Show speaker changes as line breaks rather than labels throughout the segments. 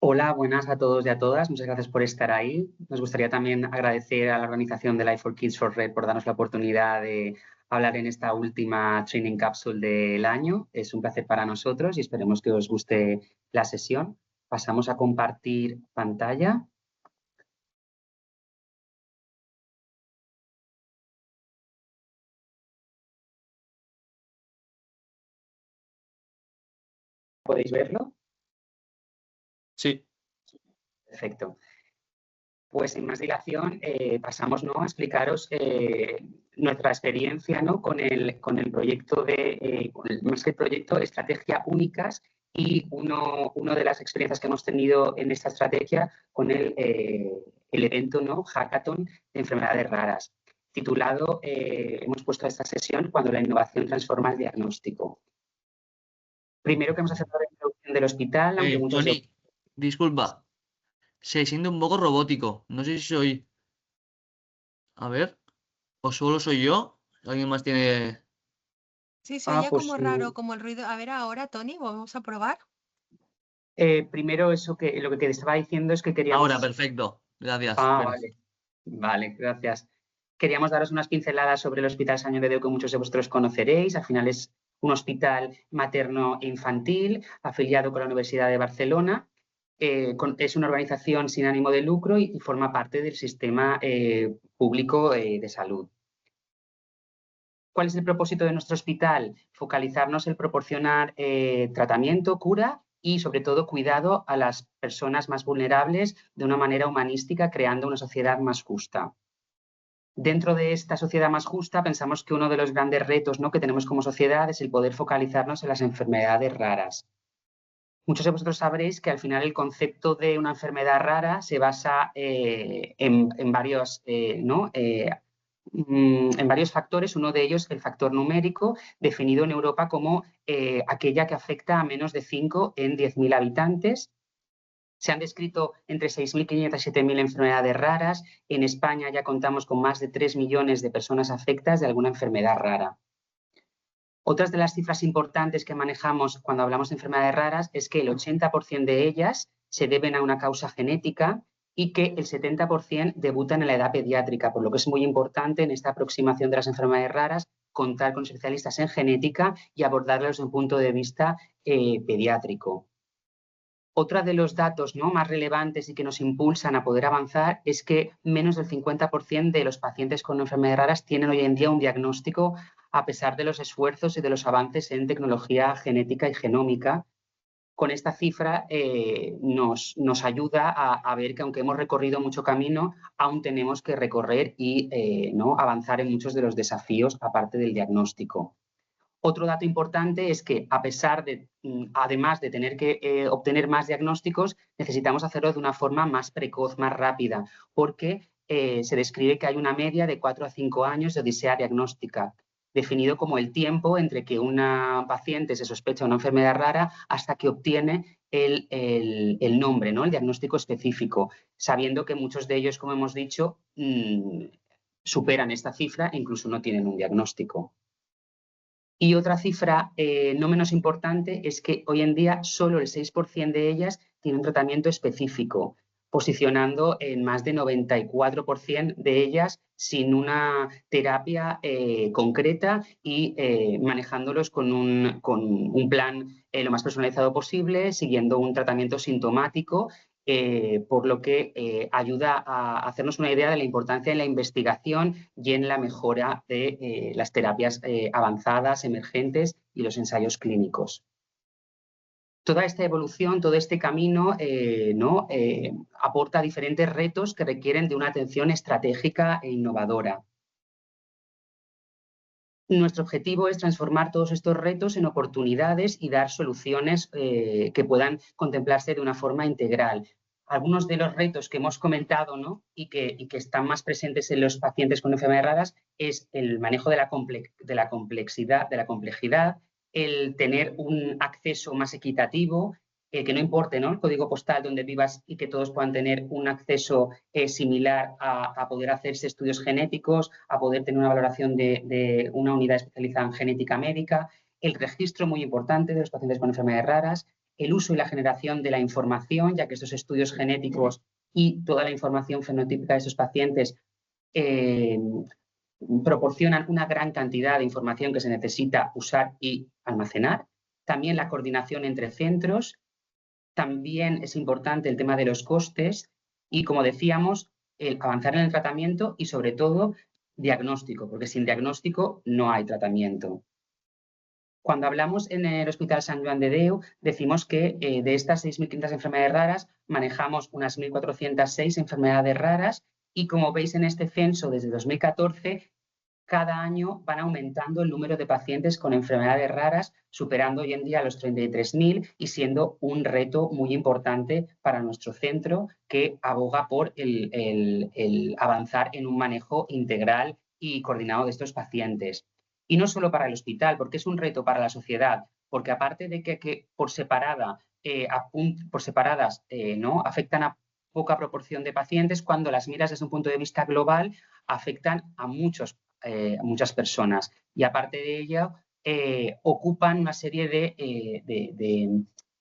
Hola, buenas a todos y a todas. Muchas gracias por estar ahí. Nos gustaría también agradecer a la organización de Life for Kids for Red por darnos la oportunidad de hablar en esta última training capsule del año. Es un placer para nosotros y esperemos que os guste la sesión. Pasamos a compartir pantalla. ¿Podéis verlo?
Sí.
Perfecto. Pues sin más dilación, pasamos, ¿no?, a explicaros nuestra experiencia, ¿no?, con el proyecto más que el proyecto, Estrategia Únicas, y una de las experiencias que hemos tenido en esta estrategia con el evento, ¿no?, Hackathon de enfermedades raras, titulado, hemos puesto a esta sesión Cuando la innovación transforma el diagnóstico. Primero que vamos a hacer la introducción del hospital, aunque muchos
Toni, disculpa. Se siente un poco robótico. No sé si soy... A ver. ¿O solo soy yo? ¿Alguien más tiene...?
Sí, se oía
pues
como raro, como el ruido. A ver ahora, Toni, vamos a probar.
primero lo que te estaba diciendo es que queríamos...
Ahora, perfecto. Gracias.
Vale. Vale, gracias. Queríamos daros unas pinceladas sobre el Hospital San Lloredeu que muchos de vosotros conoceréis. Al final es un hospital materno e infantil afiliado con la Universidad de Barcelona. Es una organización sin ánimo de lucro y forma parte del sistema público de salud. ¿Cuál es el propósito de nuestro hospital? Focalizarnos en proporcionar tratamiento, cura y, sobre todo, cuidado a las personas más vulnerables de una manera humanística, creando una sociedad más justa. Dentro de esta sociedad más justa, pensamos que uno de los grandes retos, ¿no?, que tenemos como sociedad es el poder focalizarnos en las enfermedades raras. Muchos de vosotros sabréis que al final el concepto de una enfermedad rara se basa en varios factores. Uno de ellos, el factor numérico, definido en Europa como aquella que afecta a menos de 5 en 10.000 habitantes. Se han descrito entre 6.500 y 7.000 enfermedades raras. En España ya contamos con más de 3 millones de personas afectadas de alguna enfermedad rara. Otras de las cifras importantes que manejamos cuando hablamos de enfermedades raras es que el 80% de ellas se deben a una causa genética y que el 70% debutan en la edad pediátrica, por lo que es muy importante en esta aproximación de las enfermedades raras contar con especialistas en genética y abordarlas desde un punto de vista pediátrico. Otro de los datos, ¿no?, más relevantes y que nos impulsan a poder avanzar es que menos del 50% de los pacientes con enfermedades raras tienen hoy en día un diagnóstico, a pesar de los esfuerzos y de los avances en tecnología genética y genómica. Con esta cifra nos ayuda a ver que, aunque hemos recorrido mucho camino, aún tenemos que recorrer y avanzar en muchos de los desafíos, aparte del diagnóstico. Otro dato importante es que, a pesar de, además de tener que obtener más diagnósticos, necesitamos hacerlo de una forma más precoz, más rápida, porque se describe que hay una media de 4 a 5 años de odisea diagnóstica, definido como el tiempo entre que una paciente se sospecha una enfermedad rara hasta que obtiene el nombre, ¿no?, el diagnóstico específico, sabiendo que muchos de ellos, como hemos dicho, superan esta cifra e incluso no tienen un diagnóstico. Y otra cifra no menos importante es que hoy en día solo el 6% de ellas tiene un tratamiento específico, posicionando en más de 94% de ellas sin una terapia concreta y manejándolos con un plan lo más personalizado posible, siguiendo un tratamiento sintomático, por lo que ayuda a hacernos una idea de la importancia de la investigación y en la mejora de las terapias avanzadas, emergentes y los ensayos clínicos. Toda esta evolución, todo este camino aporta diferentes retos que requieren de una atención estratégica e innovadora. Nuestro objetivo es transformar todos estos retos en oportunidades y dar soluciones que puedan contemplarse de una forma integral. Algunos de los retos que hemos comentado, ¿no?, y que están más presentes en los pacientes con enfermedades raras es el manejo de la complejidad, el tener un acceso más equitativo, que no importe, ¿no?, el código postal donde vivas y que todos puedan tener un acceso similar a poder hacerse estudios genéticos, a poder tener una valoración de una unidad especializada en genética médica, el registro muy importante de los pacientes con enfermedades raras, el uso y la generación de la información, ya que estos estudios genéticos y toda la información fenotípica de estos pacientes proporcionan una gran cantidad de información que se necesita usar y almacenar. También la coordinación entre centros. También es importante el tema de los costes y, como decíamos, el avanzar en el tratamiento y, sobre todo, diagnóstico, porque sin diagnóstico no hay tratamiento. Cuando hablamos en el Hospital Sant Joan de Déu, decimos que de estas 6.500 enfermedades raras manejamos unas 1.406 enfermedades raras y, como veis en este censo, desde 2014, cada año van aumentando el número de pacientes con enfermedades raras, superando hoy en día los 33.000 y siendo un reto muy importante para nuestro centro, que aboga por el avanzar en un manejo integral y coordinado de estos pacientes. Y no solo para el hospital, porque es un reto para la sociedad, porque aparte de que por separadas ¿no? afectan a poca proporción de pacientes, cuando las miras desde un punto de vista global afectan a muchas personas. Y aparte de ello, ocupan una serie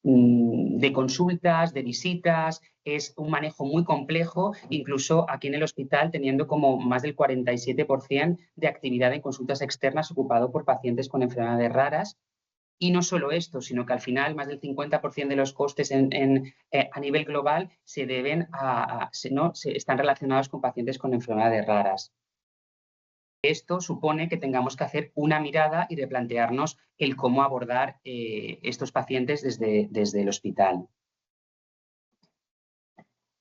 de consultas, de visitas. Es un manejo muy complejo, incluso aquí en el hospital teniendo como más del 47% de actividad en consultas externas ocupado por pacientes con enfermedades raras. Y no solo esto, sino que al final más del 50% de los costes a nivel global se deben están relacionados con pacientes con enfermedades raras. Esto supone que tengamos que hacer una mirada y replantearnos el cómo abordar estos pacientes desde el hospital.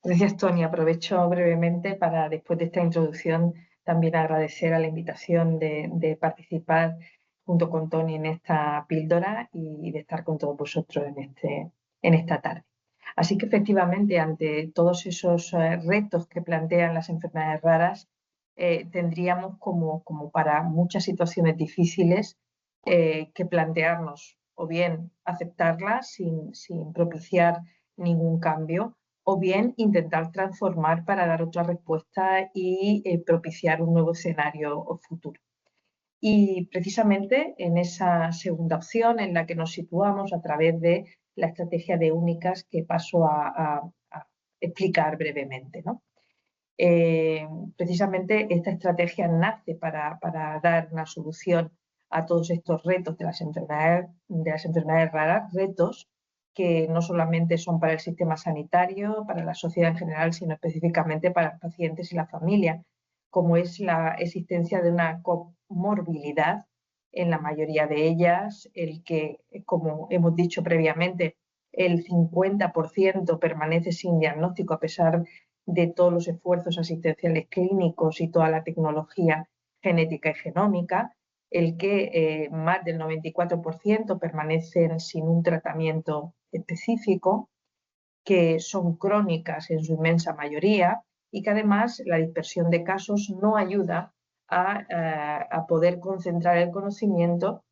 Gracias, Toni. Aprovecho brevemente para, después de esta introducción, también agradecer a la invitación de participar junto con Toni en esta píldora y de estar con todos vosotros en esta tarde. Así que, efectivamente, ante todos esos retos que plantean las enfermedades raras, tendríamos como para muchas situaciones difíciles que plantearnos o bien aceptarlas sin propiciar ningún cambio, o bien intentar transformar para dar otra respuesta y propiciar un nuevo escenario futuro. Y precisamente en esa segunda opción en la que nos situamos a través de la estrategia de únicas que paso a explicar brevemente, ¿no? Precisamente esta estrategia nace para dar una solución a todos estos retos de las enfermedades raras, retos que no solamente son para el sistema sanitario, para la sociedad en general, sino específicamente para los pacientes y la familia, como es la existencia de una comorbilidad en la mayoría de ellas, el que, como hemos dicho previamente, el 50% permanece sin diagnóstico a pesar de todos los esfuerzos asistenciales clínicos y toda la tecnología genética y genómica, el que más del 94% permanecen sin un tratamiento específico, que son crónicas en su inmensa mayoría y que además la dispersión de casos no ayuda a poder concentrar el conocimiento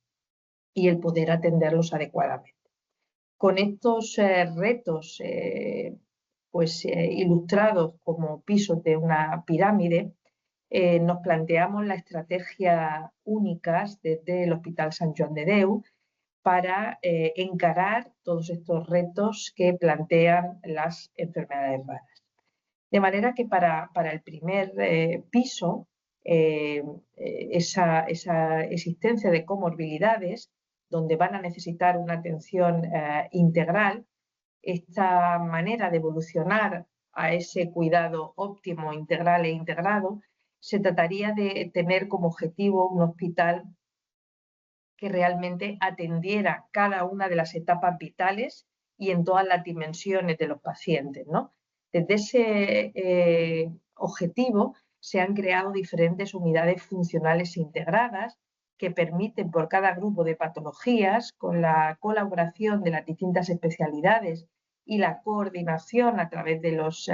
y el poder atenderlos adecuadamente. Con estos retos ilustrados como pisos de una pirámide, nos planteamos la estrategia únicas desde el Hospital Sant Joan de Déu para encarar todos estos retos que plantean las enfermedades raras. De manera que para el primer piso, esa existencia de comorbilidades, donde van a necesitar una atención integral, esta manera de evolucionar a ese cuidado óptimo, integral e integrado, se trataría de tener como objetivo un hospital que realmente atendiera cada una de las etapas vitales y en todas las dimensiones de los pacientes, ¿no? Desde ese objetivo se han creado diferentes unidades funcionales integradas que permiten por cada grupo de patologías, con la colaboración de las distintas especialidades y la coordinación a través de los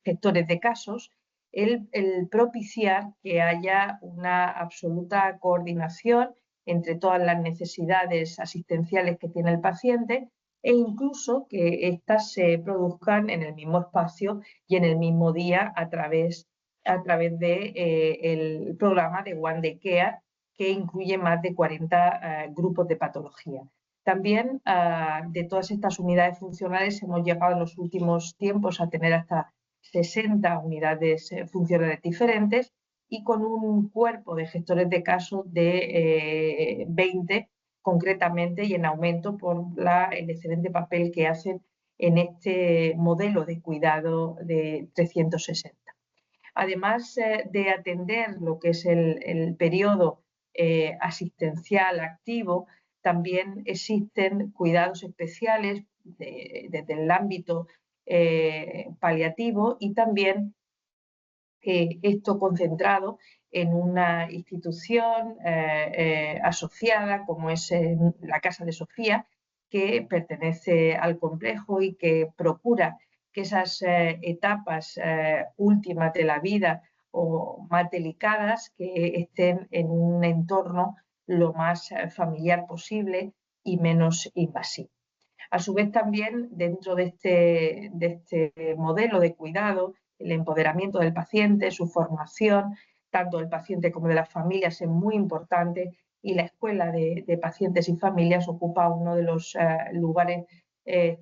gestores de casos, el propiciar que haya una absoluta coordinación entre todas las necesidades asistenciales que tiene el paciente e incluso que éstas se produzcan en el mismo espacio y en el mismo día a través del programa de One Day Care, que incluye más de 40 grupos de patología. También de todas estas unidades funcionales hemos llegado en los últimos tiempos a tener hasta 60 unidades funcionales diferentes y con un cuerpo de gestores de casos de 20 concretamente y en aumento por el excelente papel que hacen en este modelo de cuidado de 360. Además de atender lo que es el periodo asistencial activo, también existen cuidados especiales desde el ámbito paliativo y también esto concentrado en una institución asociada como es la Casa de Sofía, que pertenece al complejo y que procura que esas etapas últimas de la vida o más delicadas que estén en un entorno lo más familiar posible y menos invasivo. A su vez también dentro de este modelo de cuidado, el empoderamiento del paciente, su formación, tanto del paciente como de las familias es muy importante y la escuela de pacientes y familias ocupa uno de los lugares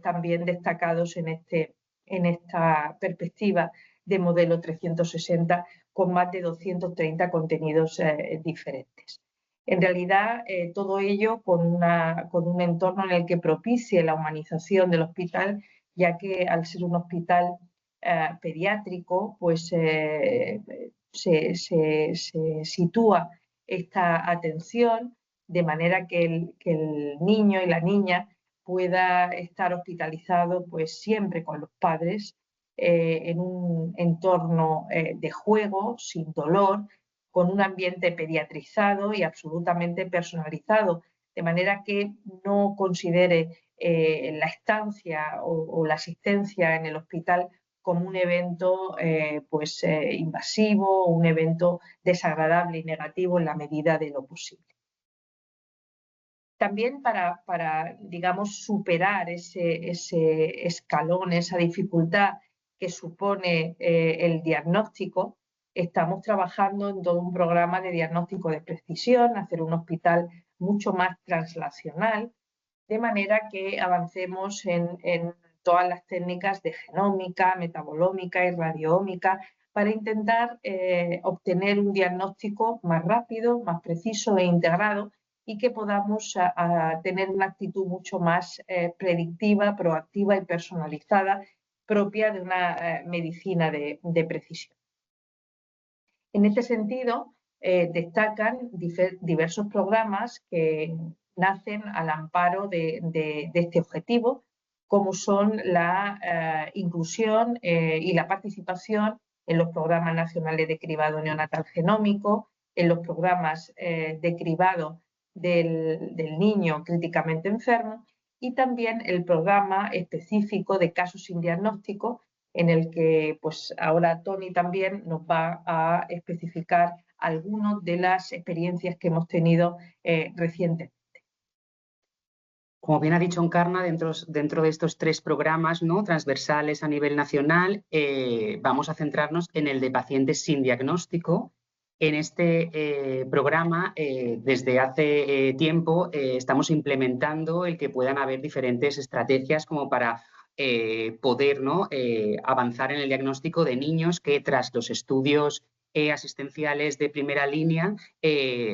también destacados en esta perspectiva de modelo 360 con más de 230 contenidos diferentes. En realidad, todo ello con un entorno en el que propicie la humanización del hospital, ya que al ser un hospital pediátrico, pues se sitúa esta atención de manera que el niño y la niña pueda estar hospitalizado pues siempre con los padres en un entorno de juego, sin dolor, con un ambiente pediatrizado y absolutamente personalizado, de manera que no considere la estancia o la asistencia en el hospital como un evento invasivo, un evento desagradable y negativo en la medida de lo posible. También para digamos, superar ese escalón, esa dificultad que supone el diagnóstico, estamos trabajando en todo un programa de diagnóstico de precisión, hacer un hospital mucho más translacional, de manera que avancemos en todas las técnicas de genómica, metabolómica y radioómica para intentar obtener un diagnóstico más rápido, más preciso e integrado y que podamos tener una actitud mucho más predictiva, proactiva y personalizada propia de una medicina de precisión. En este sentido, destacan diversos programas que nacen al amparo de este objetivo, como son la inclusión y la participación en los programas nacionales de cribado neonatal genómico, en los programas de cribado del niño críticamente enfermo y también el programa específico de casos sin diagnóstico, en el que pues ahora Tony también nos va a especificar algunas de las experiencias que hemos tenido recientemente.
Como bien ha dicho Encarna, dentro de estos 3 programas, ¿no?, transversales a nivel nacional, vamos a centrarnos en el de pacientes sin diagnóstico. En este programa, desde hace tiempo, estamos implementando el que puedan haber diferentes estrategias como para poder, ¿no?, avanzar en el diagnóstico de niños que tras los estudios asistenciales de primera línea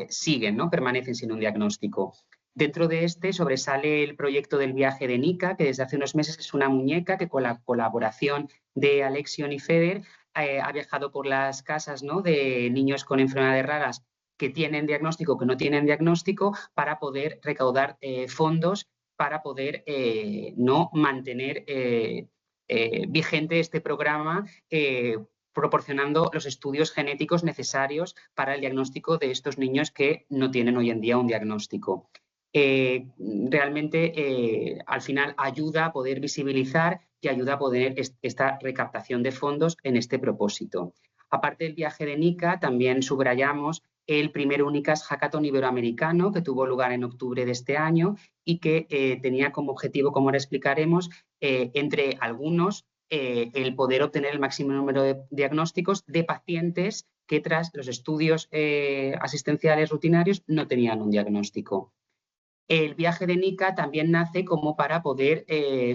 siguen, ¿no?, permanecen sin un diagnóstico. Dentro de este sobresale el proyecto del viaje de Nika, que desde hace unos meses es una muñeca que con la colaboración de Alexion y Feder ha viajado por las casas, ¿no?, de niños con enfermedades raras que tienen diagnóstico, que no tienen diagnóstico, para poder recaudar fondos para poder no mantener vigente este programa proporcionando los estudios genéticos necesarios para el diagnóstico de estos niños que no tienen hoy en día un diagnóstico. Realmente al final ayuda a poder visibilizar y ayuda a poder esta recaptación de fondos en este propósito. Aparte del viaje de Nika, también subrayamos el primer Unicas Hackathon Iberoamericano que tuvo lugar en octubre de este año y que tenía como objetivo, como ahora explicaremos, entre algunos, el poder obtener el máximo número de diagnósticos de pacientes que tras los estudios asistenciales rutinarios no tenían un diagnóstico. El viaje de Nika también nace como para poder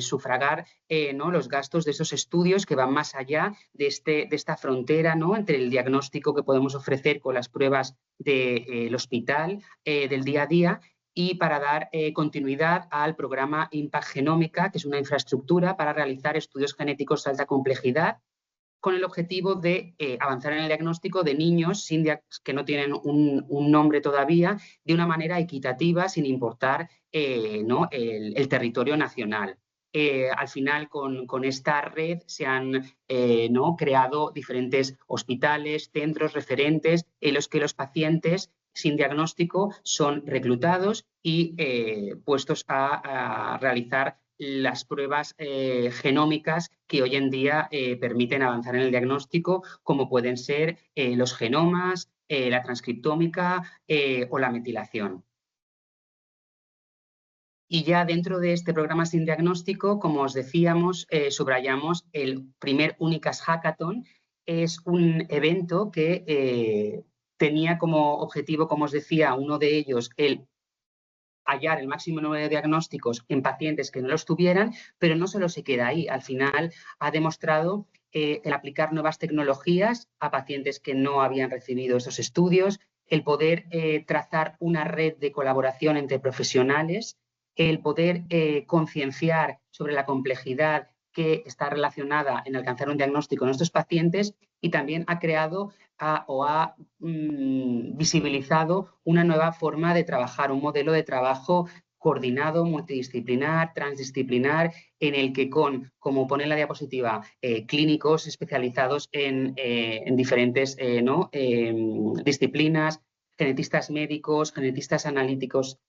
sufragar ¿no? los gastos de esos estudios que van más allá de esta frontera, ¿no? entre el diagnóstico que podemos ofrecer con las pruebas del hospital, del día a día, y para dar continuidad al programa Impact Genómica, que es una infraestructura para realizar estudios genéticos de alta complejidad, con el objetivo de avanzar en el diagnóstico de niños que no tienen un nombre todavía, de una manera equitativa, sin importar ¿no? el territorio nacional. Al final, con esta red se han ¿no? creado diferentes hospitales, centros referentes en los que los pacientes sin diagnóstico son reclutados y puestos a realizar las pruebas genómicas que hoy en día permiten avanzar en el diagnóstico, como pueden ser los genomas, la transcriptómica o la metilación. Y ya dentro de este programa sin diagnóstico, como os decíamos, subrayamos el primer UNICAS Hackathon. Es un evento que tenía como objetivo, como os decía, uno de ellos, el hallar el máximo número de diagnósticos en pacientes que no los tuvieran, pero no solo se queda ahí. Al final ha demostrado el aplicar nuevas tecnologías a pacientes que no habían recibido esos estudios, el poder trazar una red de colaboración entre profesionales, el poder concienciar sobre la complejidad que está relacionada en alcanzar un diagnóstico en estos pacientes, y también ha creado o ha visibilizado una nueva forma de trabajar, un modelo de trabajo coordinado, multidisciplinar, transdisciplinar, en el que como pone en la diapositiva, clínicos especializados en diferentes ¿no? disciplinas, genetistas médicos, genetistas analíticos,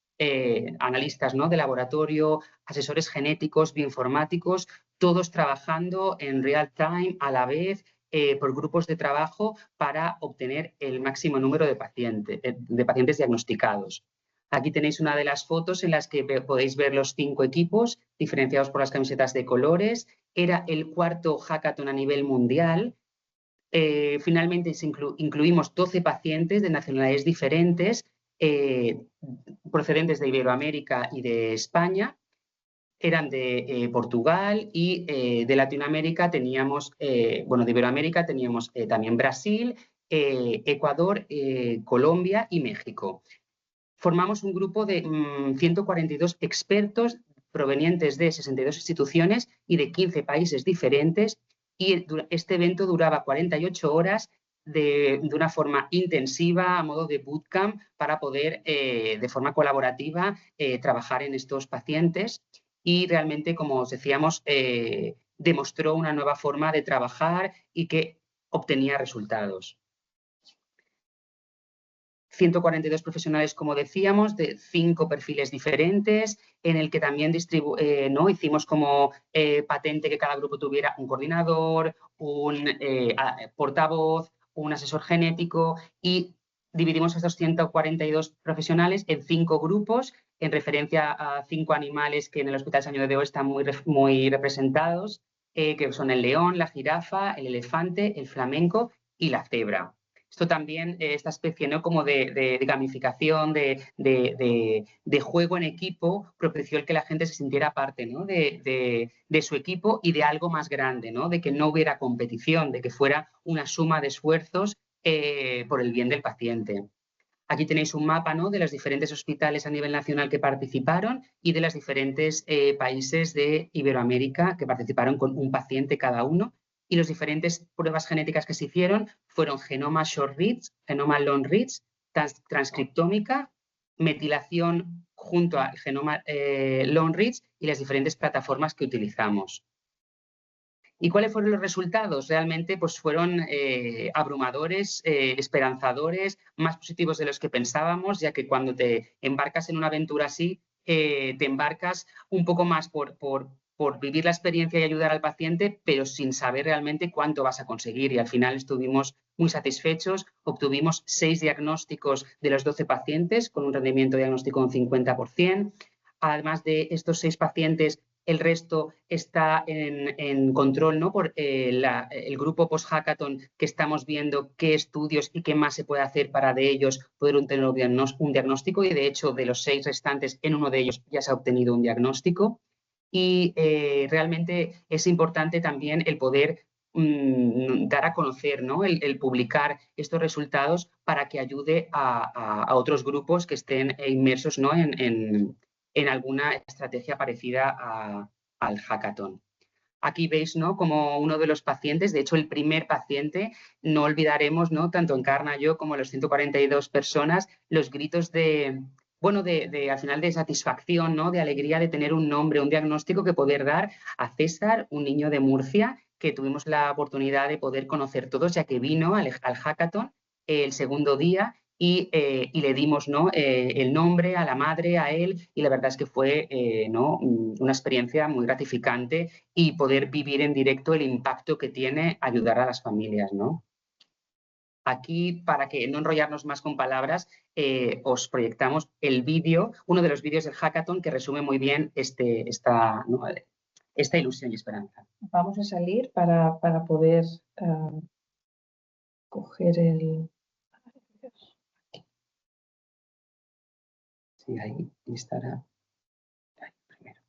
analistas ¿no? de laboratorio, asesores genéticos, bioinformáticos, todos trabajando en real time a la vez, por grupos de trabajo para obtener el máximo número de pacientes diagnosticados. Aquí tenéis una de las fotos en las que podéis ver los 5 equipos diferenciados por las camisetas de colores. Era el cuarto hackathon a nivel mundial. Finalmente incluimos 12 pacientes de nacionalidades diferentes, procedentes de Iberoamérica y de España. Eran de Portugal, y de Latinoamérica teníamos, bueno, de Iberoamérica teníamos también Brasil, Ecuador, Colombia y México. Formamos un grupo de 142 expertos provenientes de 62 instituciones y de 15 países diferentes, y este evento duraba 48 horas de una forma intensiva, a modo de bootcamp, para poder de forma colaborativa trabajar en estos pacientes. Y realmente, como os decíamos, demostró una nueva forma de trabajar y que obtenía resultados. 142 profesionales, como decíamos, de 5 perfiles diferentes, en el que también ¿no? hicimos como patente que cada grupo tuviera un coordinador, un portavoz, un asesor genético, y dividimos a estos 142 profesionales en 5 grupos, en referencia a 5 animales que en el Hospital San Llodio están muy representados, que son el león, la jirafa, el elefante, el flamenco y la cebra. Esto también, esta especie ¿no? como de gamificación, de juego en equipo, propició el que la gente se sintiera parte ¿no? de su equipo y de algo más grande, ¿no? De que no hubiera competición, de que fuera una suma de esfuerzos por el bien del paciente. Aquí tenéis un mapa ¿no? de los diferentes hospitales a nivel nacional que participaron y de los diferentes países de Iberoamérica que participaron con un paciente cada uno. Y las diferentes pruebas genéticas que se hicieron fueron genoma short reads, genoma long reads, transcriptómica, metilación junto al genoma long reads y las diferentes plataformas que utilizamos. ¿Y cuáles fueron los resultados? Realmente pues fueron abrumadores, esperanzadores, más positivos de los que pensábamos, ya que cuando te embarcas en una aventura así, te embarcas un poco más por vivir la experiencia y ayudar al paciente, pero sin saber realmente cuánto vas a conseguir. Y al final estuvimos muy satisfechos, obtuvimos 6 diagnósticos de los 12 pacientes con un rendimiento diagnóstico de un 50%. Además de estos 6 pacientes, el resto está en control, ¿no? Por el grupo post-hackathon, que estamos viendo qué estudios y qué más se puede hacer para de ellos poder tener un diagnóstico, y de hecho de los 6 restantes, en uno de ellos ya se ha obtenido un diagnóstico. Y realmente es importante también el poder dar a conocer, ¿no? el publicar estos resultados para que ayude a otros grupos que estén inmersos, ¿no? en alguna estrategia parecida al hackathon. Aquí veis, ¿no? Como uno de los pacientes, de hecho el primer paciente, no olvidaremos, ¿no? Tanto Encarna, yo como los 142 personas, los gritos al final de satisfacción, ¿no? De alegría de tener un nombre, un diagnóstico que poder dar a César, un niño de Murcia, que tuvimos la oportunidad de poder conocer todos, ya que vino al hackathon el segundo día y le dimos, ¿no? El nombre a la madre, a él, y la verdad es que fue ¿no? una experiencia muy gratificante, y poder vivir en directo el impacto que tiene ayudar a las familias, ¿no? Aquí, para que no enrollarnos más con palabras, os proyectamos el vídeo, uno de los vídeos del hackathon, que resume muy bien esta ilusión y esperanza.
Vamos a salir para poder coger el...
Sí, ahí estará. Ahí, primero.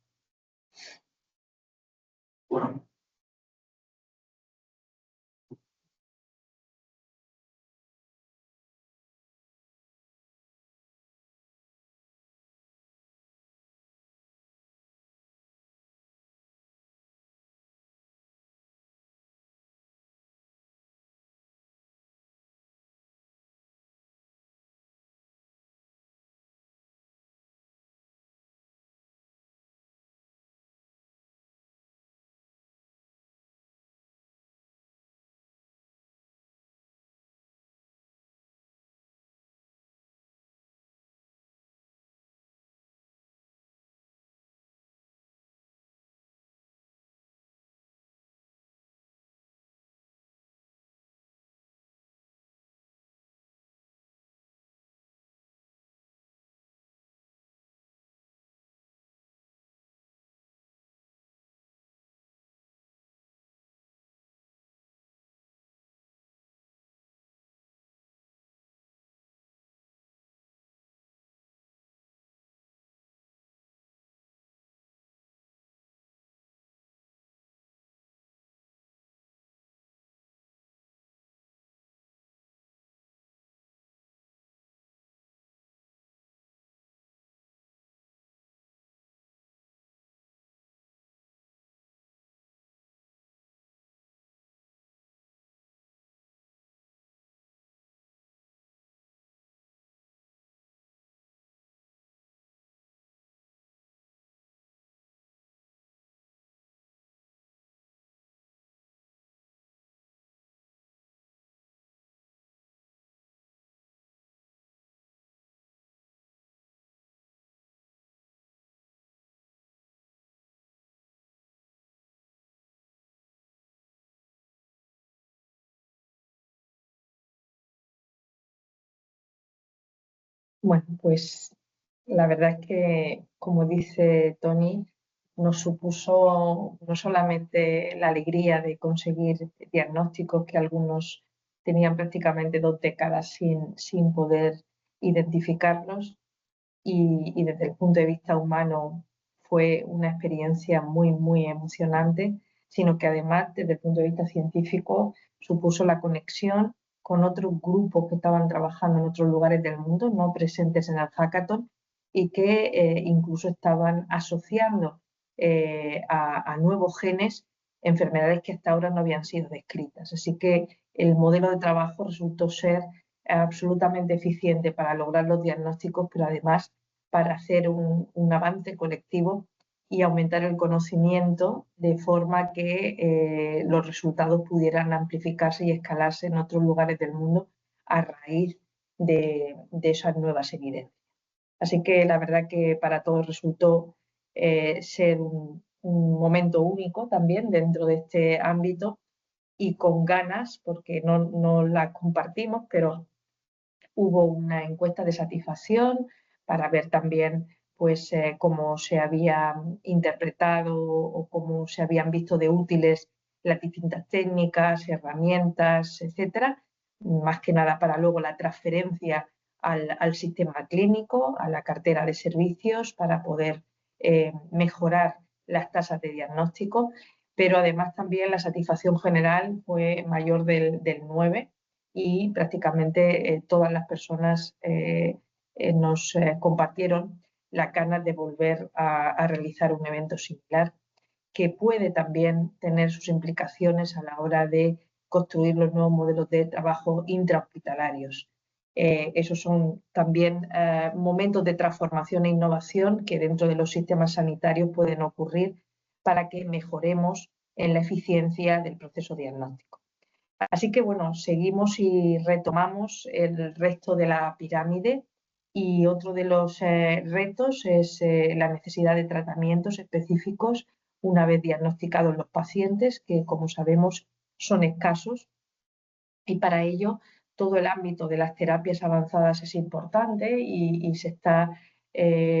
Bueno, pues la verdad es que, como dice Tony, nos supuso no solamente la alegría de conseguir diagnósticos que algunos tenían prácticamente 2 décadas sin poder identificarlos, y desde el punto de vista humano fue una experiencia muy, muy emocionante, sino que además desde el punto de vista científico supuso la conexión con otros grupos que estaban trabajando en otros lugares del mundo, no presentes en el hackathon, y que incluso estaban asociando a nuevos genes enfermedades que hasta ahora no habían sido descritas. Así que el modelo de trabajo resultó ser absolutamente eficiente para lograr los diagnósticos, pero además para hacer un avance colectivo y aumentar el conocimiento de forma que los resultados pudieran amplificarse y escalarse en otros lugares del mundo a raíz de esas nuevas evidencias. Así que la verdad que para todos resultó ser un momento único también dentro de este ámbito, y con ganas, porque no la compartimos, pero hubo una encuesta de satisfacción para ver también pues cómo se había interpretado o cómo se habían visto de útiles las distintas técnicas, herramientas, etcétera, más que nada para luego la transferencia al sistema clínico, a la cartera de servicios, para poder mejorar las tasas de diagnóstico, pero además también la satisfacción general fue mayor del 9 y prácticamente todas las personas nos compartieron las ganas de volver a realizar un evento similar, que puede también tener sus implicaciones a la hora de construir los nuevos modelos de trabajo intrahospitalarios. Esos son también momentos de transformación e innovación que dentro de los sistemas sanitarios pueden ocurrir para que mejoremos en la eficiencia del proceso diagnóstico. Así que bueno, seguimos y retomamos el resto de la pirámide, y otro de los retos es la necesidad de tratamientos específicos una vez diagnosticados los pacientes, que como sabemos son escasos, y para ello todo el ámbito de las terapias avanzadas es importante y se está,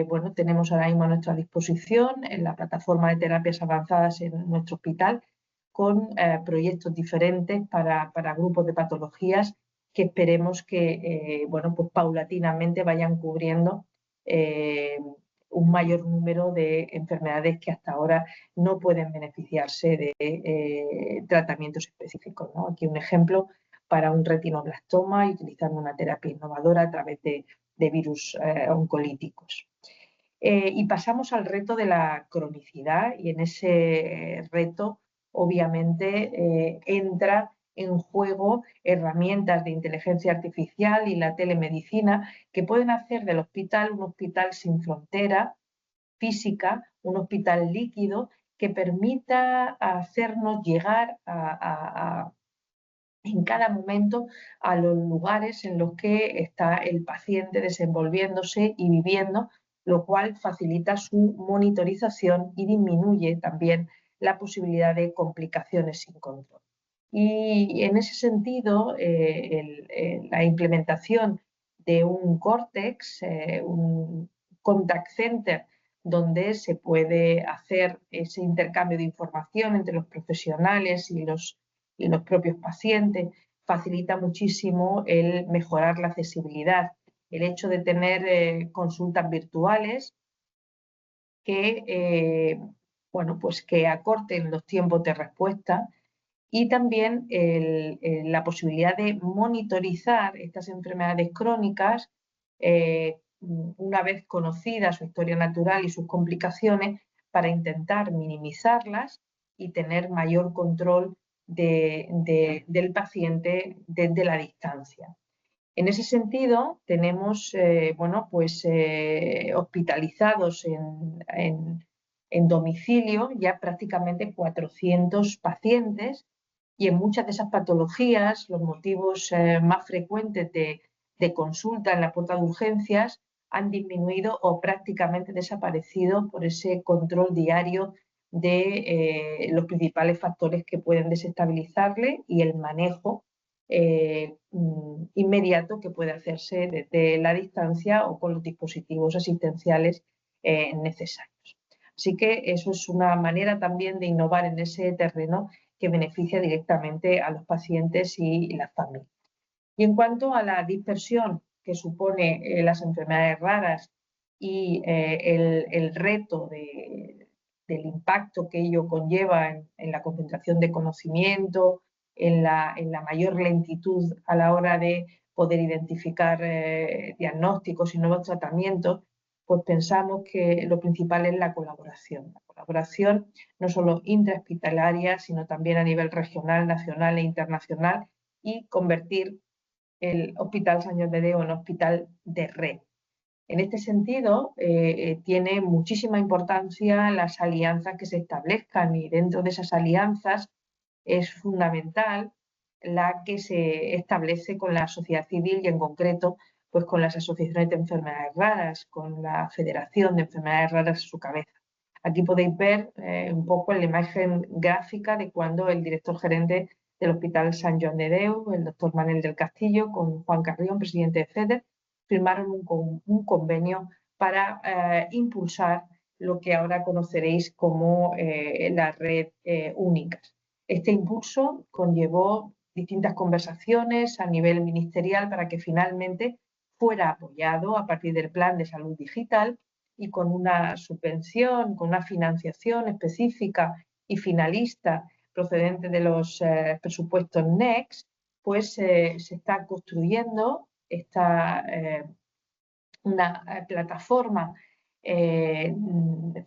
bueno, tenemos ahora mismo a nuestra disposición en la plataforma de terapias avanzadas en nuestro hospital, con proyectos diferentes para grupos de patologías que esperemos que, bueno, pues paulatinamente vayan cubriendo un mayor número de enfermedades que hasta ahora no pueden beneficiarse de tratamientos específicos, ¿no? Aquí un ejemplo para un retinoblastoma y utilizando una terapia innovadora a través de virus oncolíticos. Y pasamos al reto de la cronicidad, y en ese reto obviamente entra en juego herramientas de inteligencia artificial y la telemedicina que pueden hacer del hospital un hospital sin frontera física, un hospital líquido que permita hacernos llegar en cada momento a los lugares en los que está el paciente desenvolviéndose y viviendo, lo cual facilita su monitorización y disminuye también la posibilidad de complicaciones sin control. Y en ese sentido, la implementación de un Cortex, un contact center, donde se puede hacer ese intercambio de información entre los profesionales y los propios pacientes, facilita muchísimo el mejorar la accesibilidad. El hecho de tener consultas virtuales que, bueno, pues que acorten los tiempos de respuesta, y también la posibilidad de monitorizar estas enfermedades crónicas una vez conocida su historia natural y sus complicaciones, para intentar minimizarlas y tener mayor control del paciente desde la distancia. En ese sentido, tenemos bueno, pues, hospitalizados en domicilio ya prácticamente 400 pacientes, y en muchas de esas patologías los motivos más frecuentes de consulta en la puerta de urgencias han disminuido o prácticamente desaparecido por ese control diario de los principales factores que pueden desestabilizarle y el manejo inmediato que puede hacerse desde la distancia o con los dispositivos asistenciales necesarios. Así que eso es una manera también de innovar en ese terreno que beneficia directamente a los pacientes y las familias. Y en cuanto a la dispersión que supone las enfermedades raras y el reto del impacto que ello conlleva en la concentración de conocimiento, en la mayor lentitud a la hora de poder identificar diagnósticos y nuevos tratamientos, pues pensamos que lo principal es la colaboración. La colaboración no solo intrahospitalaria, sino también a nivel regional, nacional e internacional, y convertir el Hospital Sant Joan de Déu en hospital de red. En este sentido, tiene muchísima importancia las alianzas que se establezcan, y dentro de esas alianzas es fundamental la que se establece con la sociedad civil y en concreto pues con las asociaciones de enfermedades raras, con la Federación de Enfermedades Raras a su cabeza. Aquí podéis ver un poco en la imagen gráfica de cuando el director gerente del Hospital Sant Joan de Déu, el doctor Manel del Castillo, con Juan Carrión, presidente de FEDER, firmaron un convenio para impulsar lo que ahora conoceréis como la red Únicas. Este impulso conllevó distintas conversaciones a nivel ministerial para que finalmente fuera apoyado a partir del Plan de Salud Digital y con una subvención, con una financiación específica y finalista procedente de los presupuestos NECST, pues se está construyendo una plataforma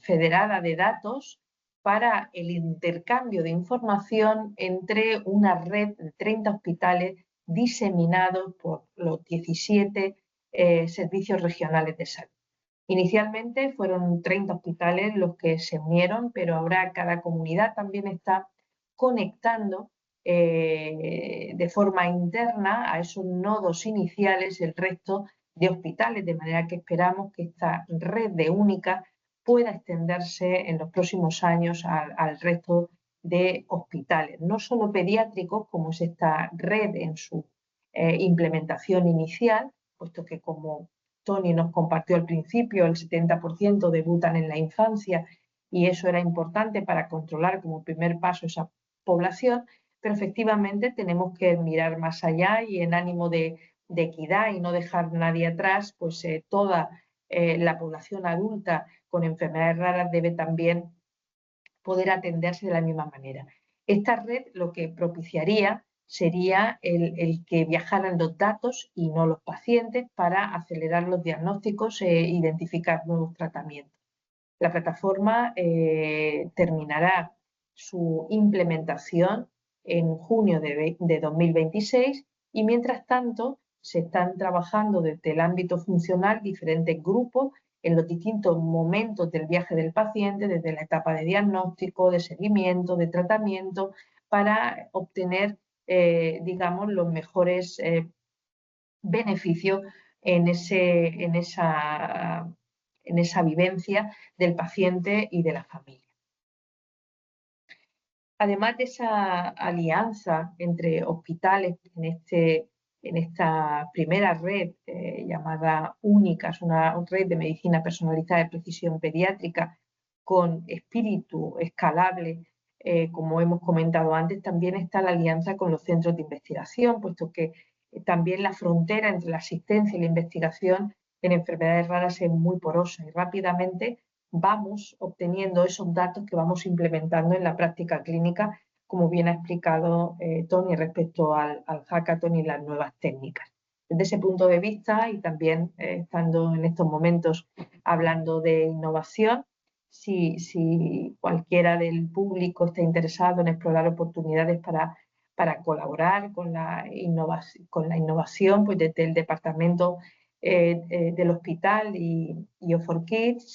federada de datos para el intercambio de información entre una red de 30 hospitales diseminados por los 17 servicios regionales de salud. Inicialmente fueron 30 hospitales los que se unieron, pero ahora cada comunidad también está conectando de forma interna a esos nodos iniciales el resto de hospitales, de manera que esperamos que esta red de Únicas pueda extenderse en los próximos años al resto de hospitales, no solo pediátricos, como es esta red en su implementación inicial, puesto que, como Tony nos compartió al principio, el 70% debutan en la infancia y eso era importante para controlar como primer paso esa población, pero efectivamente tenemos que mirar más allá y en ánimo de equidad y no dejar nadie atrás, pues toda la población adulta con enfermedades raras debe también poder atenderse de la misma manera. Esta red lo que propiciaría sería el que viajaran los datos y no los pacientes para acelerar los diagnósticos e identificar nuevos tratamientos. La plataforma terminará su implementación en junio de 2026 y mientras tanto se están trabajando desde el ámbito funcional diferentes grupos en los distintos momentos del viaje del paciente, desde la etapa de diagnóstico, de seguimiento, de tratamiento, para obtener, digamos, los mejores beneficios en esa vivencia del paciente y de la familia. Además de esa alianza entre hospitales en esta primera red llamada Únicas, una red de medicina personalizada de precisión pediátrica con espíritu escalable, como hemos comentado antes, también está la alianza con los centros de investigación, puesto que también la frontera entre la asistencia y la investigación en enfermedades raras es muy porosa y rápidamente vamos obteniendo esos datos que vamos implementando en la práctica clínica, como bien ha explicado Tony respecto al hackathon y las nuevas técnicas. Desde ese punto de vista y también estando en estos momentos hablando de innovación, si cualquiera del público está interesado en explorar oportunidades para colaborar con la innovación, pues desde el departamento del hospital y O4Kids,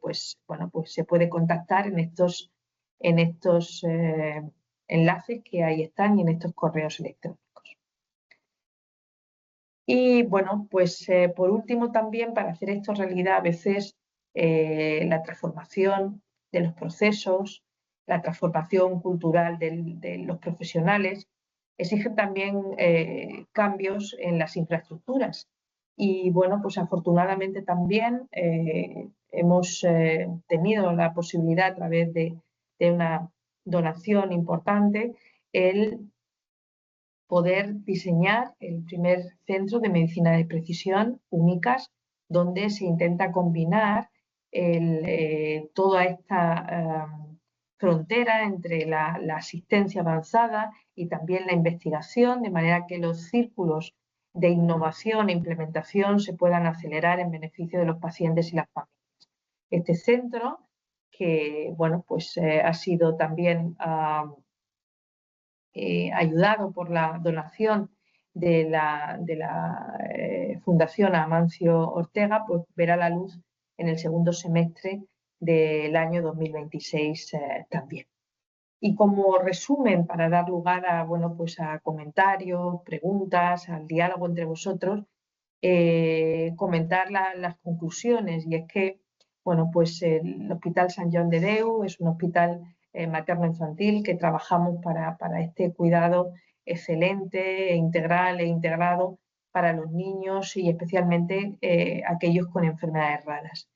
pues se puede contactar en estos enlaces que ahí están y en estos correos electrónicos. Y bueno, pues por último también para hacer esto realidad a veces la transformación de los procesos, la transformación cultural de los profesionales exigen también cambios en las infraestructuras. Y bueno, pues afortunadamente también hemos tenido la posibilidad a través de una donación importante el poder diseñar el primer centro de medicina de precisión Únicas, donde se intenta combinar toda esta frontera entre la asistencia avanzada y también la investigación, de manera que los círculos de innovación e implementación se puedan acelerar en beneficio de los pacientes y las familias. Este centro, que bueno, pues ha sido también ayudado por la donación de la Fundación Amancio Ortega, pues verá la luz en el segundo semestre del año 2026 también. Y como resumen, para dar lugar a, bueno, pues a comentarios, preguntas, al diálogo entre vosotros, comentar las conclusiones. Y es que, bueno, pues el Hospital Sant Joan de Déu es un hospital materno-infantil que trabajamos para este cuidado excelente, integral e integrado para los niños y especialmente aquellos con enfermedades raras.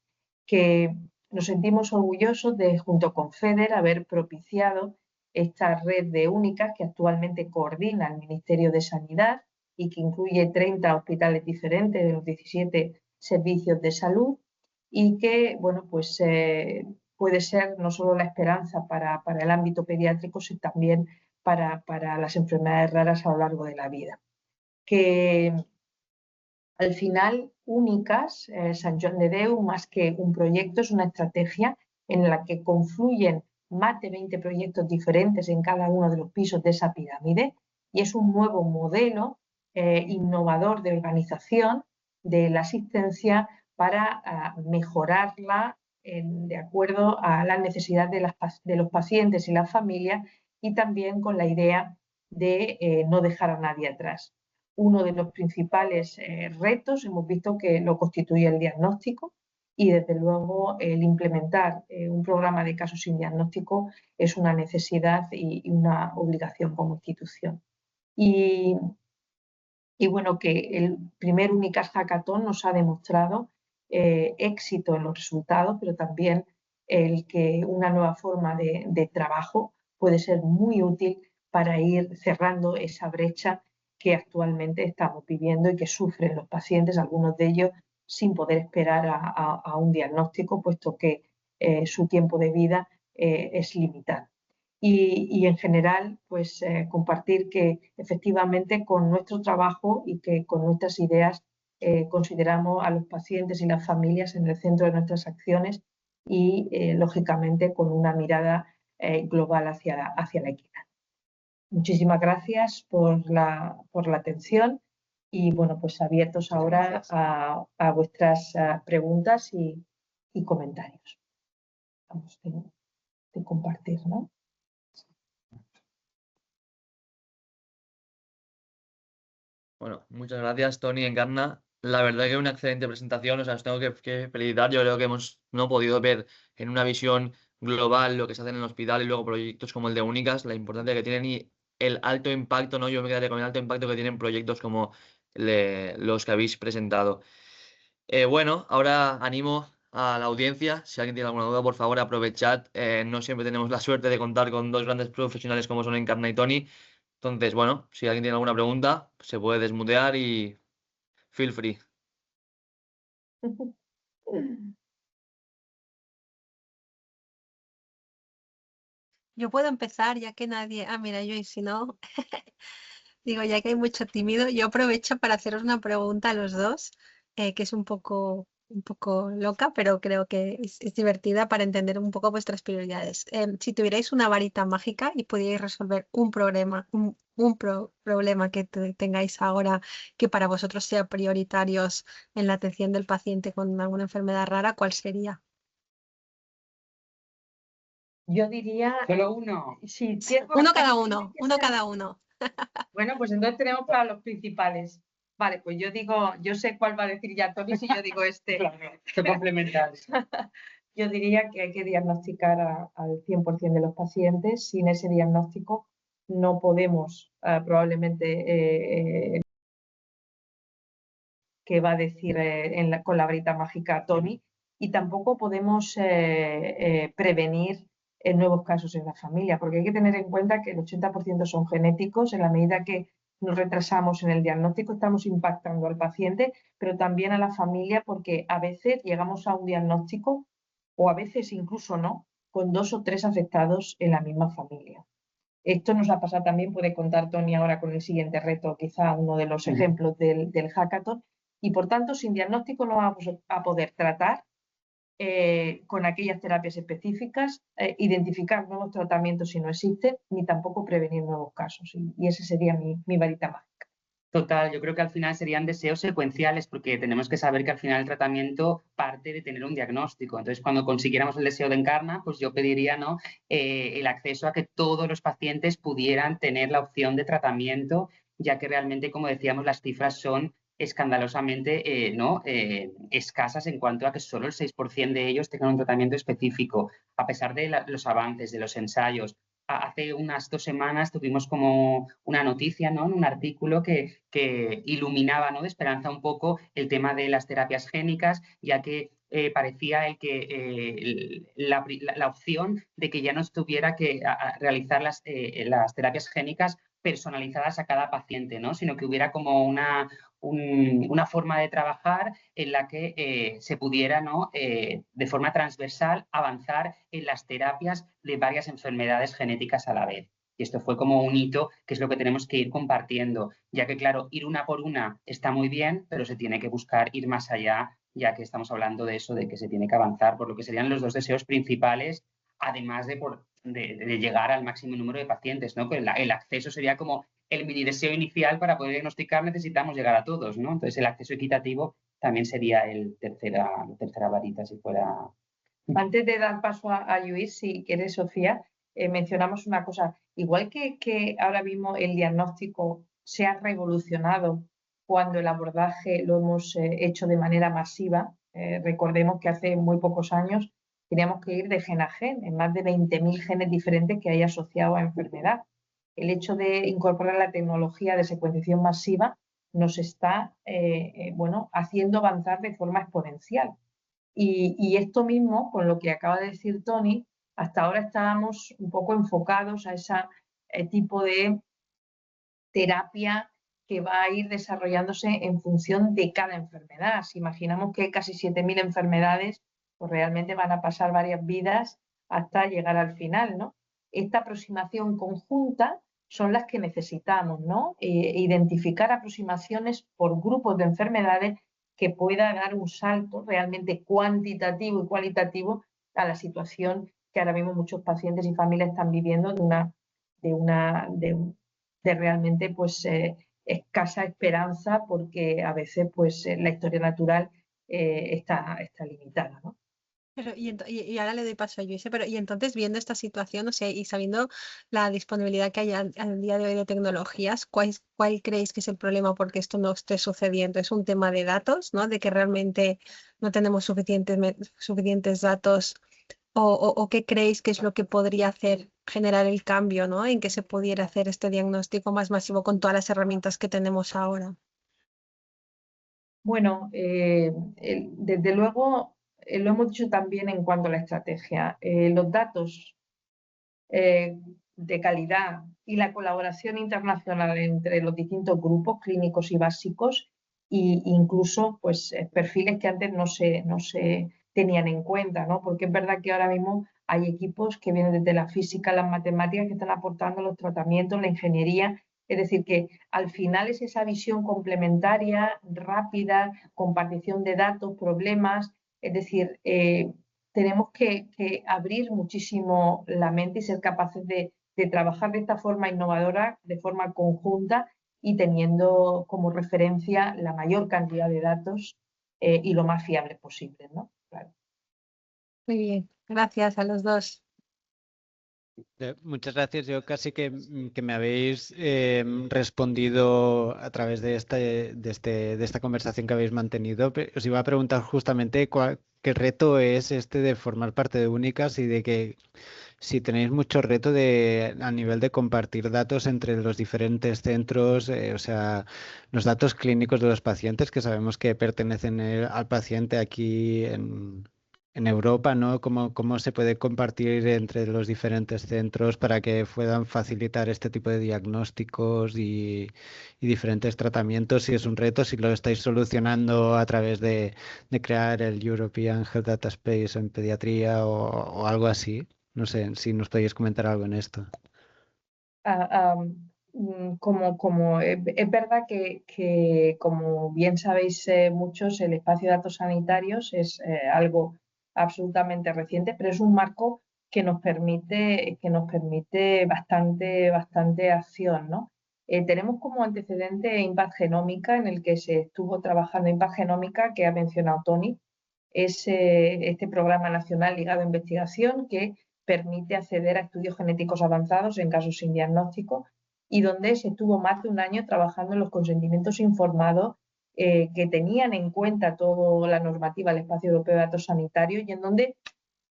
Que nos sentimos orgullosos de, junto con FEDER, haber propiciado esta red de únicas que actualmente coordina el Ministerio de Sanidad y que incluye 30 hospitales diferentes de los 17 servicios de salud y que, bueno, pues puede ser no solo la esperanza para el ámbito pediátrico, sino también para las enfermedades raras a lo largo de la vida. Que al final, únicas, Sant Joan de Déu, más que un proyecto, es una estrategia en la que confluyen más de 20 proyectos diferentes en cada uno de los pisos de esa pirámide y es un nuevo modelo innovador de organización de la asistencia para mejorarla de acuerdo a las necesidades de los pacientes y las familias y también con la idea de no dejar a nadie atrás. Uno de los principales retos hemos visto que lo constituye el diagnóstico y desde luego el implementar un programa de casos sin diagnóstico es una necesidad y una obligación como institución. Y bueno, que el primer Unicas Hackathon nos ha demostrado éxito en los resultados, pero también el que una nueva forma de trabajo puede ser muy útil para ir cerrando esa brecha que actualmente estamos viviendo y que sufren los pacientes, algunos de ellos sin poder esperar a un diagnóstico, puesto que su tiempo de vida es limitado. Y en general, pues compartir que efectivamente con nuestro trabajo y que con nuestras ideas consideramos a los pacientes y las familias en el centro de nuestras acciones y, lógicamente, con una mirada global hacia la equidad. Muchísimas gracias por la atención y, bueno, pues abiertos ahora a vuestras preguntas y comentarios. Vamos de compartir, ¿no?
Bueno, muchas gracias, Toni, Encarna. La verdad que es una excelente presentación, o sea, os tengo que felicitar. Yo creo que hemos no podido ver en una visión global lo que se hace en el hospital y luego proyectos como el de Únicas, la importancia que tienen y el alto impacto, ¿no? Yo me quedaría con el alto impacto que tienen proyectos como los que habéis presentado. Bueno, ahora animo a la audiencia, si alguien tiene alguna duda, por favor, aprovechad. No siempre tenemos la suerte de contar con dos grandes profesionales como son Encarna y Toni. Entonces, bueno, si alguien tiene alguna pregunta, se puede desmutear y feel free.
Yo puedo empezar ya que nadie... Ah, mira, yo y si no... Digo, ya que hay mucho tímido, yo aprovecho para haceros una pregunta a los dos, que es un poco loca, pero creo que es divertida para entender un poco vuestras prioridades. Si tuvierais una varita mágica y pudierais resolver un problema, problema que tengáis ahora que para vosotros sea prioriarios en la atención del paciente con alguna enfermedad rara, ¿cuál sería?
Yo diría...
¿Solo uno?
Sí,
Uno cada uno, uno cada uno.
Bueno, pues entonces tenemos para los principales. Vale, pues yo digo, yo sé cuál va a decir ya Toni si yo digo este.
Claro, son complementarios.
Yo diría que hay que diagnosticar al 100% de los pacientes. Sin ese diagnóstico no podemos probablemente que va a decir con la varita mágica Toni, y tampoco podemos prevenir nuevos casos en la familia, porque hay que tener en cuenta que el 80% son genéticos. En la medida que nos retrasamos en el diagnóstico, estamos impactando al paciente, pero también a la familia, porque a veces llegamos a un diagnóstico, o a veces incluso no, con 2 o 3 afectados en la misma familia. Esto nos ha pasado también, puede contar Toni ahora con el siguiente reto, quizá uno de los ejemplos del hackathon, y por tanto sin diagnóstico no vamos a poder tratar con aquellas terapias específicas, identificar nuevos tratamientos si no existen, ni tampoco prevenir nuevos casos. Y ese sería mi varita mágica.
Total, yo creo que al final serían deseos secuenciales porque tenemos que saber que al final el tratamiento parte de tener un diagnóstico. Entonces, cuando consiguiéramos el deseo de Encarna, pues yo pediría, ¿no? El acceso a que todos los pacientes pudieran tener la opción de tratamiento, ya que realmente, como decíamos, las cifras son escandalosamente escasas en cuanto a que solo el 6% de ellos tengan un tratamiento específico, a pesar de los avances, de los ensayos. hace unas 2 semanas tuvimos como una noticia, ¿no?, en un artículo que iluminaba, ¿no?, de esperanza un poco el tema de las terapias génicas, ya que parecía la opción de que ya no tuviera que realizar las terapias génicas personalizadas a cada paciente, ¿no?, sino que hubiera como una forma de trabajar en la que se pudiera, ¿no?, de forma transversal avanzar en las terapias de varias enfermedades genéticas a la vez. Y esto fue como un hito, que es lo que tenemos que ir compartiendo, ya que, claro, ir una por una está muy bien, pero se tiene que buscar ir más allá, ya que estamos hablando de eso, de que se tiene que avanzar por lo que serían los 2 deseos principales, además de llegar al máximo número de pacientes, ¿no? Pues el acceso sería como el mini deseo inicial. Para poder diagnosticar necesitamos llegar a todos, ¿no? Entonces el acceso equitativo también sería la tercera varita, si fuera.
Antes de dar paso a Lluís, si quieres, Sofía, mencionamos una cosa. Igual que ahora mismo el diagnóstico se ha revolucionado cuando el abordaje lo hemos hecho de manera masiva, recordemos que hace muy pocos años teníamos que ir de gen a gen, en más de 20.000 genes diferentes que hay asociados a enfermedad. El hecho de incorporar la tecnología de secuenciación masiva nos está haciendo avanzar de forma exponencial. Y esto mismo, con lo que acaba de decir Tony, hasta ahora estábamos un poco enfocados a ese tipo de terapia que va a ir desarrollándose en función de cada enfermedad. Si imaginamos que hay casi 7.000 enfermedades, pues realmente van a pasar varias vidas hasta llegar al final, ¿no? Esta aproximación conjunta son las que necesitamos, ¿no? Identificar aproximaciones por grupos de enfermedades que pueda dar un salto realmente cuantitativo y cualitativo a la situación que ahora mismo muchos pacientes y familias están viviendo de realmente pues escasa esperanza, porque a veces pues la historia natural está limitada, ¿no?
Pero, y ahora le doy paso a Lluís, pero y entonces, viendo esta situación, o sea, y sabiendo la disponibilidad que hay al día de hoy de tecnologías, ¿cuál creéis que es el problema porque esto no esté sucediendo? ¿Es un tema de datos, ¿no? De que realmente no tenemos suficientes datos, o qué creéis que es lo que podría hacer generar el cambio, ¿no? En que se pudiera hacer este diagnóstico más masivo con todas las herramientas que tenemos ahora?
Bueno, desde luego, lo hemos dicho también en cuanto a la estrategia. Los datos de calidad y la colaboración internacional entre los distintos grupos clínicos y básicos, e incluso pues perfiles que antes no se tenían en cuenta, ¿no? Porque es verdad que ahora mismo hay equipos que vienen desde la física, las matemáticas, que están aportando los tratamientos, la ingeniería. Es decir, que al final es esa visión complementaria, rápida, compartición de datos, problemas. Es decir, tenemos que abrir muchísimo la mente y ser capaces de trabajar de esta forma innovadora, de forma conjunta, y teniendo como referencia la mayor cantidad de datos y lo más fiables posible, ¿no? Claro.
Muy bien, gracias a los dos.
Muchas gracias. Yo casi que me habéis respondido a través de esta conversación que habéis mantenido. Os iba a preguntar justamente qué reto es este de formar parte de Únicas, y de que si tenéis mucho reto a nivel de compartir datos entre los diferentes centros, o sea, los datos clínicos de los pacientes, que sabemos que pertenecen al paciente aquí en Europa, ¿no? ¿Cómo se puede compartir entre los diferentes centros para que puedan facilitar este tipo de diagnósticos y diferentes tratamientos? Si es un reto, si lo estáis solucionando a través de crear el European Health Data Space en pediatría o algo así. No sé si nos podéis comentar algo en esto.
Es verdad que, como bien sabéis muchos, el espacio de datos sanitarios es algo absolutamente reciente, pero es un marco que nos permite bastante acción, ¿no? Tenemos como antecedente Impact Genómica, en el que se estuvo trabajando. Impact Genómica, que ha mencionado Tony, es este programa nacional ligado a investigación que permite acceder a estudios genéticos avanzados en casos sin diagnóstico, y donde se estuvo más de un año trabajando en los consentimientos informados que tenían en cuenta toda la normativa del Espacio Europeo de Datos Sanitarios, y en donde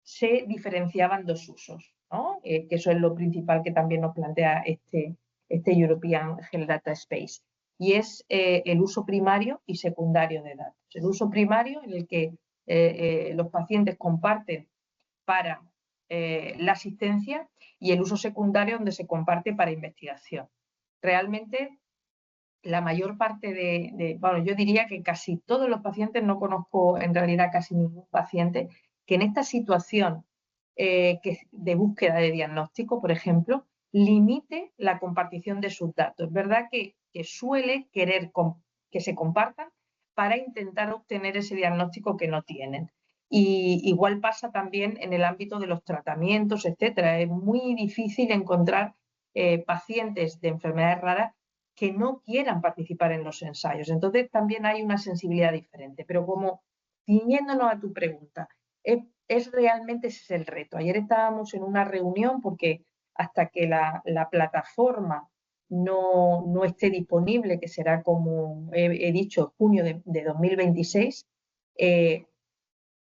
se diferenciaban dos usos. ¿no? Que eso es lo principal que también nos plantea este European Health Data Space. Y es el uso primario y secundario de datos. El uso primario en el que los pacientes comparten para la asistencia y el uso secundario donde se comparte para investigación. Realmente la mayor parte bueno, yo diría que casi todos los pacientes, no conozco en realidad casi ningún paciente que en esta situación de búsqueda de diagnóstico, por ejemplo, limite la compartición de sus datos. Es verdad que suele querer que se compartan para intentar obtener ese diagnóstico que no tienen. Y igual pasa también en el ámbito de los tratamientos, etcétera. Es muy difícil encontrar pacientes de enfermedades raras que no quieran participar en los ensayos. Entonces también hay una sensibilidad diferente. Pero como ciñéndonos a tu pregunta, realmente ese es el reto. Ayer estábamos en una reunión porque hasta que la plataforma no esté disponible, que será como he dicho, junio de 2026,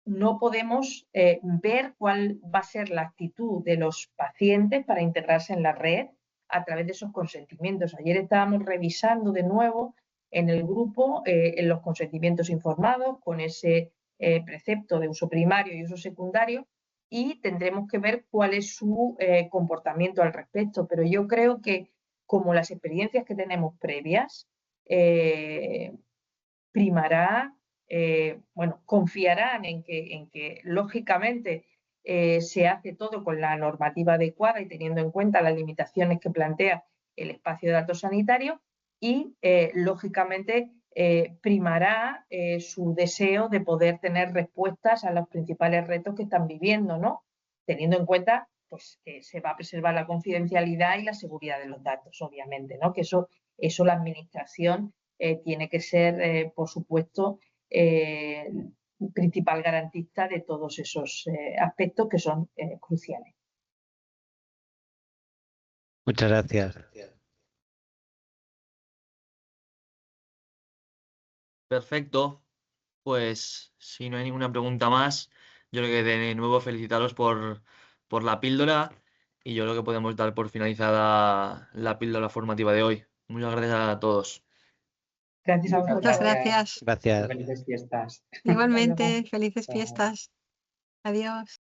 no podemos ver cuál va a ser la actitud de los pacientes para integrarse en la red a través de esos consentimientos. Ayer estábamos revisando de nuevo en el grupo en los consentimientos informados con ese precepto de uso primario y uso secundario y tendremos que ver cuál es su comportamiento al respecto. Pero yo creo que como las experiencias que tenemos previas, primará, bueno, confiarán en que lógicamente se hace todo con la normativa adecuada y teniendo en cuenta las limitaciones que plantea el espacio de datos sanitarios y lógicamente primará su deseo de poder tener respuestas a los principales retos que están viviendo, ¿no? Teniendo en cuenta pues, que se va a preservar la confidencialidad y la seguridad de los datos, obviamente, ¿no? Que eso la administración tiene que ser, por supuesto, principal garantista de todos esos aspectos que son cruciales.
Muchas gracias.
Perfecto. Pues si no hay ninguna pregunta más, yo creo que de nuevo felicitaros por la píldora y yo creo que podemos dar por finalizada la píldora formativa de hoy. Muchas gracias a todos.
Gracias a vosotros.
Muchas gracias.
Gracias.
Felices fiestas.
Igualmente, felices
Chao.
fiestas. Adiós.